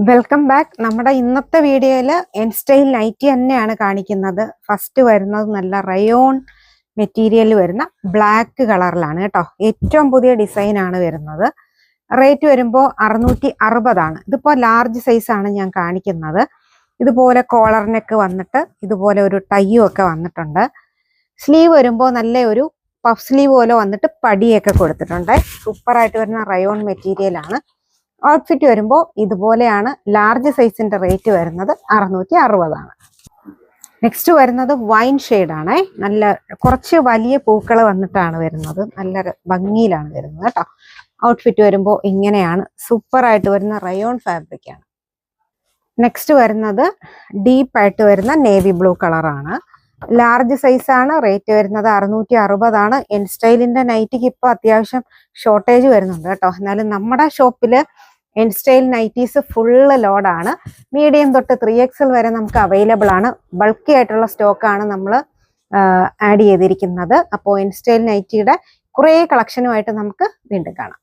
Welcome back. നമ്മുടെ ഇന്നത്തെ വീഡിയോയിൽ എൻ സ്റ്റൈൽ നൈറ്റി തന്നെയാണ് കാണിക്കുന്നത്. ഫസ്റ്റ് വരുന്നത് നല്ല റയോൺ മെറ്റീരിയൽ വരുന്ന ബ്ലാക്ക് കളറിലാണ് കേട്ടോ. ഏറ്റവും പുതിയ ഡിസൈൻ ആണ് വരുന്നത്. റേറ്റ് വരുമ്പോൾ 660 ഇതിപ്പോൾ ലാർജ് സൈസ് ആണ് ഞാൻ കാണിക്കുന്നത്. ഇതുപോലെ കോളർ നെക്ക് വന്നിട്ട് ഇതുപോലെ ഒരു ടൈയും ഒക്കെ വന്നിട്ടുണ്ട്. സ്ലീവ് വരുമ്പോൾ നല്ല ഒരു പഫ് സ്ലീവ് പോലെ വന്നിട്ട് പടിയൊക്കെ കൊടുത്തിട്ടുണ്ട്. സൂപ്പറായിട്ട് വരുന്ന റയോൺ മെറ്റീരിയൽ ആണ്. ഔട്ട്ഫിറ്റ് വരുമ്പോൾ ഇതുപോലെയാണ്. ലാർജ് സൈസിന്റെ റേറ്റ് വരുന്നത് 660. നെക്സ്റ്റ് വരുന്നത് വൈൻ ഷെയ്ഡാണ്. നല്ല കുറച്ച് വലിയ പൂക്കൾ വന്നിട്ടാണ് വരുന്നത്. നല്ല ഭംഗിയിലാണ് വരുന്നത് കേട്ടോ. ഔട്ട്ഫിറ്റ് വരുമ്പോൾ ഇങ്ങനെയാണ്. സൂപ്പറായിട്ട് വരുന്ന റയോൺ ഫാബ്രിക് ആണ്. നെക്സ്റ്റ് വരുന്നത് ഡീപ്പായിട്ട് വരുന്ന നേവി ബ്ലൂ കളറാണ്. ലാർജ് സൈസ് ആണ്. റേറ്റ് വരുന്നത് 660. എൻ സ്റ്റൈലിന്റെ നൈറ്റിക്ക് ഇപ്പോൾ അത്യാവശ്യം ഷോർട്ടേജ് വരുന്നുണ്ട് കേട്ടോ. എന്നാലും നമ്മുടെ ഷോപ്പില് എൻ സ്റ്റൈൽ നൈറ്റീസ് ഫുള്ള് ലോഡാണ്. മീഡിയം തൊട്ട് 3XL വരെ നമുക്ക് അവൈലബിൾ ആണ്. ബൾക്കി ആയിട്ടുള്ള സ്റ്റോക്കാണ് നമ്മൾ ആഡ് ചെയ്തിരിക്കുന്നത്. അപ്പോൾ എൻ സ്റ്റൈൽ നൈറ്റിയുടെ കുറേ കളക്ഷനുമായിട്ട് നമുക്ക് വീണ്ടും കാണാം.